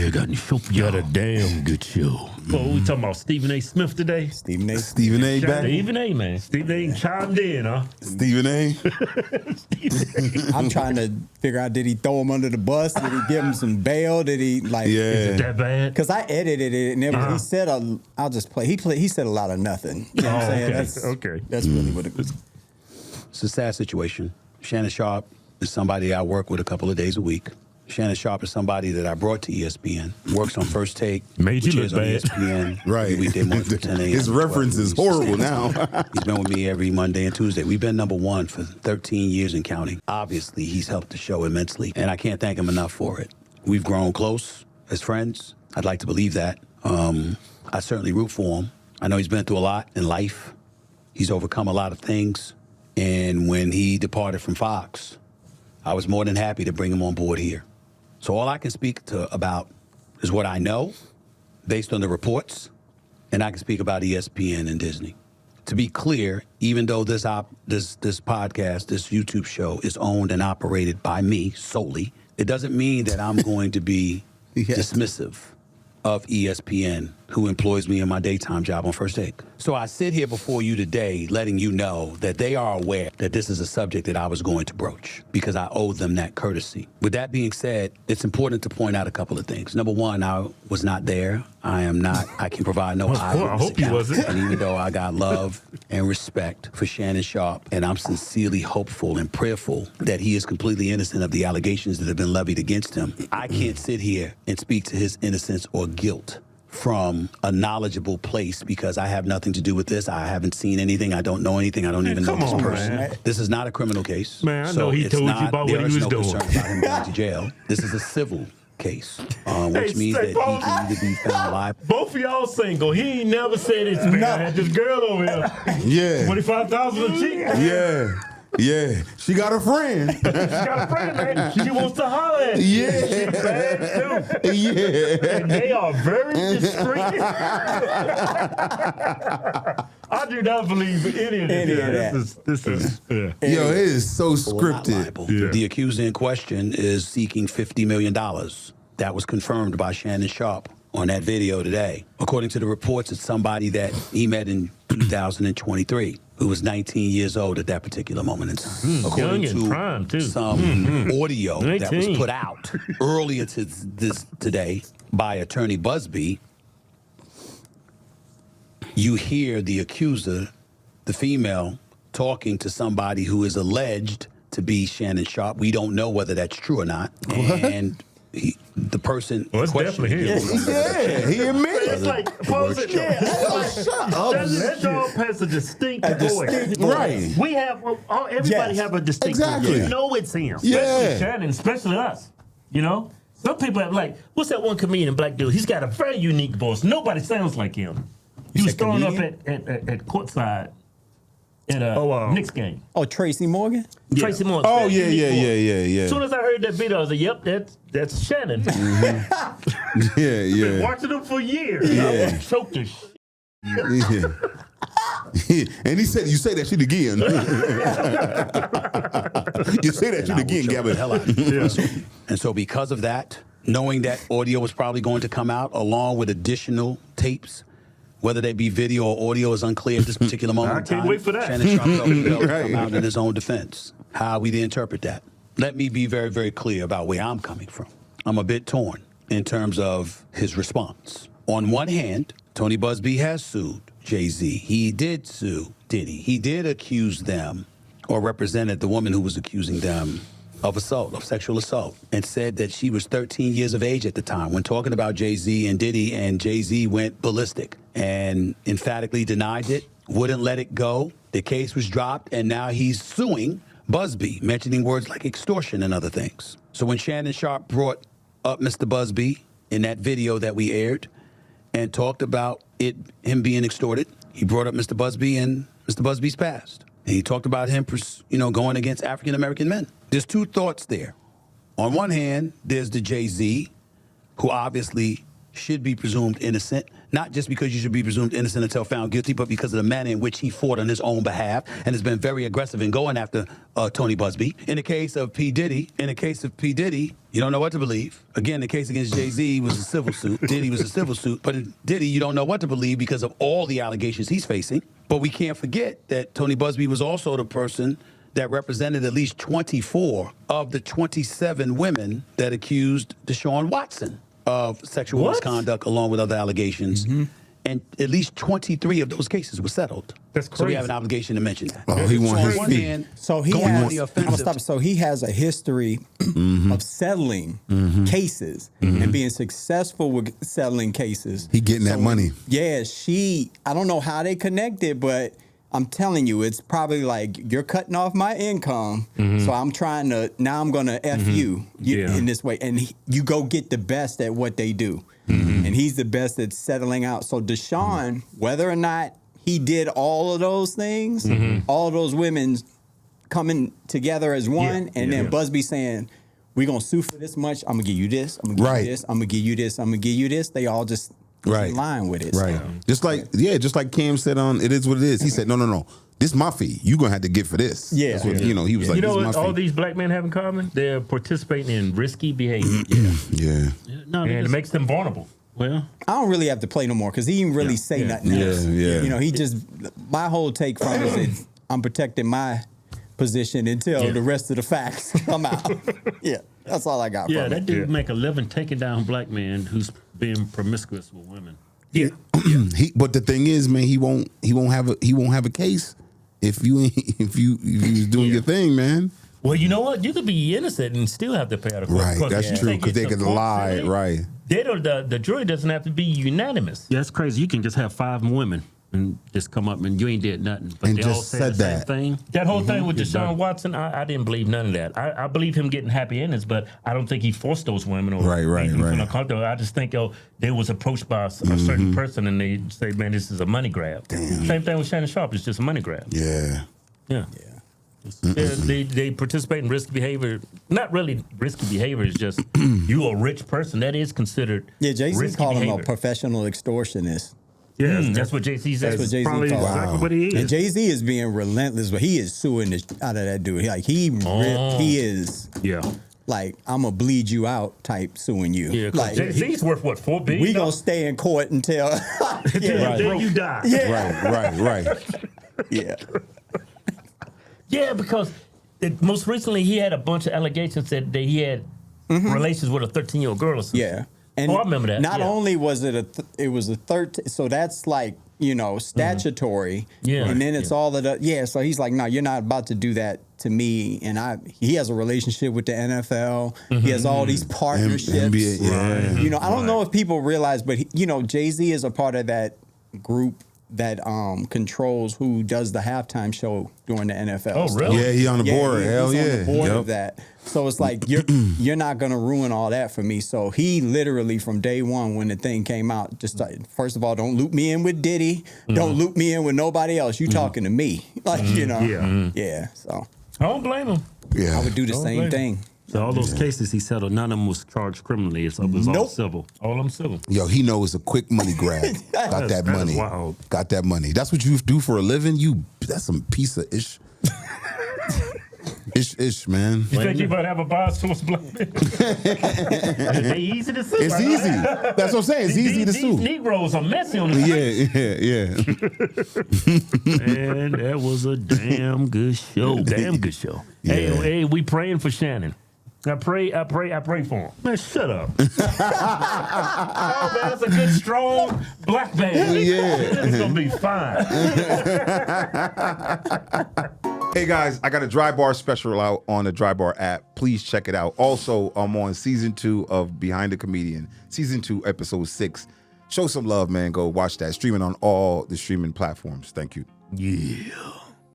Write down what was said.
Yeah, got a damn good show. Well, we talking about Stephen A. Smith today? Stephen A. Stephen A. back. Stephen A. Man. Stephen A. chimed in, huh? Stephen A. I'm trying to figure out, did he throw him under the bus? Did he give him some bail? Did he like? Yeah. Is it that bad? Because I edited it and it was, he said, I'll just play. He said a lot of nothing. You know what I'm saying? Okay. That's really what it was. It's a sad situation. Shannon Sharpe is somebody I work with a couple of days a week. Shannon Sharpe is somebody that I brought to ESPN. Works on First Take, Made you which look is on bad. ESPN. Right. We did morning from 10 a.m. His reference is horrible now. He's been with me every Monday and Tuesday. We've been #1 for 13 years and counting. Obviously, he's helped the show immensely, and I can't thank him enough for it. We've grown close as friends. I'd like to believe that. I certainly root for him. I know he's been through a lot in life. He's overcome a lot of things. And when he departed from Fox, I was more than happy to bring him on board here. So all I can speak about is what I know based on the reports, and I can speak about ESPN and Disney. To be clear, even though this podcast, this YouTube show is owned and operated by me solely, it doesn't mean that I'm going to be dismissive of ESPN, who employs me in my daytime job on First Take. So I sit here before you today letting you know that they are aware that this is a subject that I was going to broach because I owe them that courtesy. With that being said, it's important to point out a couple of things. Number one, I was not there. I can provide no eyewitness I hope you wasn't. And even though I got love and respect for Shannon Sharpe, and I'm sincerely hopeful and prayerful that he is completely innocent of the allegations that have been levied against him, I can't sit here and speak to his innocence or guilt from a knowledgeable place because I have nothing to do with this. I haven't seen anything. I don't know anything. I don't even know this person. Man. This is not a criminal case. Man, I know he told you about what he was doing. There is no concern about him going to jail. This is a civil case, which means that he can either be found liable. Both of y'all single. He ain't never said this, man. I had this girl over here. Yeah. 25,000 a cheek. Yeah. Yeah. She got a friend. She got a friend, man. She wants to holler at you. Yeah. She's bad, too. Yeah. And they are very discreet. I do not believe any of this. This is Yo, it is so Not scripted. liable. The accuser in question is seeking $50 million. That was confirmed by Shannon Sharpe on that video today. According to the reports, it's somebody that he met in 2023, who was 19 years old at that particular moment in time. According young and to prime, too. some audio that was 19. put out earlier today by Attorney Busby, you hear the accuser, the female, talking to somebody who is alleged to be Shannon Sharpe. We don't know whether that's true or not. And the person Well, it's questioning definitely him. Yeah, he admitted. It's like, word yeah, that dog has a distinct voice. Right. We have, everybody have a distinct Exactly. voice. You know it's him. Yeah. Especially Shannon, especially us. You know? Some people have like, what's that one comedian, black dude? He's got a very unique voice. Nobody sounds like him. He was throwing up at courtside at a Knicks game. Oh, Tracy Morgan? Tracy Morgan. Oh, yeah. As soon as I heard that video, I was like, yep, that's Shannon. Yeah. Watching him for years. Yeah. I choked the shit. Yeah. And he said, you say that shit again. You say that shit again, Gavin. Hell out. And so because of that, knowing that audio was probably going to come out along with additional tapes, whether they be video or audio is unclear at this particular moment in time. I can't wait for that. Shannon Sharpe felt compelled to come out in his own defense. How we interpret that. Let me be very, very clear about where I'm coming from. I'm a bit torn in terms of his response. On one hand, Tony Busby has sued Jay-Z. He did sue Diddy. He did accuse them, or represented the woman who was accusing them of assault, of sexual assault, and said that she was 13 years of age at the time when talking about Jay-Z and Diddy, and Jay-Z went ballistic and emphatically denied it, wouldn't let it go. The case was dropped, and now he's suing Busby, mentioning words like extortion and other things. So when Shannon Sharpe brought up Mr. Busby in that video that we aired and talked about him being extorted, he brought up Mr. Busby and Mr. Busby's past. And he talked about him, going against African-American men. There's two thoughts there. On one hand, there's the Jay-Z, who obviously should be presumed innocent, not just because you should be presumed innocent until found guilty, but because of the manner in which he fought on his own behalf and has been very aggressive in going after Tony Busby. In the case of P. Diddy, You don't know what to believe. Again, the case against Jay-Z was a civil suit. Diddy was a civil suit. But in Diddy, you don't know what to believe because of all the allegations he's facing. But we can't forget that Tony Busby was also the person that represented at least 24 of the 27 women that accused Deshaun Watson of sexual misconduct along with other allegations. And at least 23 of those cases were settled. That's crazy. So we have an obligation to mention that. Oh, he won his one fee. hand, So he going on has. the I'm gonna offensive. stop. So he has a history of settling cases and being successful with settling cases. He getting that money. Yeah, I don't know how they connected, but I'm telling you, it's probably like you're cutting off my income, so I'm trying to. Now I'm gonna f you in this way, and you go get the best at what they do, and he's the best at settling out. So Deshaun, whether or not he did all of those things, all of those women coming together as one, and then Busby saying, "We're gonna sue for this much. I'm gonna give you this. I'm gonna give you this. I'm gonna give you this. I'm gonna give you this." They all just in line with it. Right. So. Just like Cam said on It Is What It Is. He said, no. This is my fee. You're going to have to get for this. Yeah. That's what, he was like, You know this what is my all fee. these black men have in common? They're participating in risky behavior. Yeah. No, And it makes them vulnerable. well, I don't really have to play no more because he didn't really say nothing else. Yeah. You know, he just, my whole take from it is I'm protecting my position until the rest of the facts come out. That's all I got Yeah, from that it. dude make a living taking down black men who's being promiscuous with women. Yeah. But the thing is, man, he won't have a case if you was doing your thing, man. Well, you know what? You could be innocent and still have to pay out a court. Right. That's true because they could lie. Right. They don't, the jury doesn't have to be unanimous. Yeah, it's crazy. You can just have 5 women and just come up and you ain't did nothing. But And they all just say said the same that. thing. That whole thing with You're Deshaun done. Watson, I didn't believe none of that. I believe him getting happy endings, but I don't think he forced those women. Or Right. I just think they was approached by a certain person and they say, man, this is a money grab. Same thing with Shannon Sharpe. It's just a money grab. Yeah. Yeah. They participate in risky behavior. Not really risky behavior. It's just you a rich person. That is considered Jay-Z risky called him behavior. a professional extortionist. Yeah, that's what JC says. That's what Jay-Z Probably called him. exactly what he And is. Jay-Z is being relentless, but he is suing the out of that dude. He is Yeah. like, I'm gonna bleed you out type suing you. Yeah, like, JC's worth what, $4 billion? we gonna stay in court until Until you die. Right. yeah. Yeah, because most recently he had a bunch of allegations that he had relations with a 13-year-old girl or something. Yeah. And I remember that. Not yeah. only was it it was a 13, so that's like, statutory. Yeah. And then it's all of the, so he's like, no, you're not about to do that to me. And he has a relationship with the NFL. He has all these partnerships. NBA, yeah. I don't know if people realize, but Jay-Z is a part of that group that controls who does the halftime show during the NFL. Oh, stuff. really? Yeah, he on the board. Hell he's yeah. on the board Yep. of that. So it's like you're not gonna ruin all that for me. So he literally from day one when the thing came out, just started, first of all, don't loop me in with Diddy. Don't loop me in with nobody else. You talking to me, like yeah. So I don't blame him. Yeah. I would do the Don't same blame thing. So all those cases he settled, none of them was charged criminally. It was all Nope. civil. All of them civil. Yo, he knows a quick money grab. Got that is money. wild. Got that money. That's what you do for a living. That's some piece of ish. ish, man. You think you about to have a bias towards black men? They easy to sue. It's right? easy. That's what I'm saying. It's easy to These sue. Negroes are messy on the street. Yeah. And that was a damn good show. Damn good show. Yeah. Hey, we praying for Shannon. I pray for him. Man, shut up. Oh, man, that's a good, strong black man. Yeah. It's going to be fine. Hey guys, I got a Dry Bar special out on the Dry Bar app. Please check it out. Also, I'm on season 2 of Behind the Comedian, season 2, episode 6. Show some love, man. Go watch that. Streaming on all the streaming platforms. Thank you. Yeah.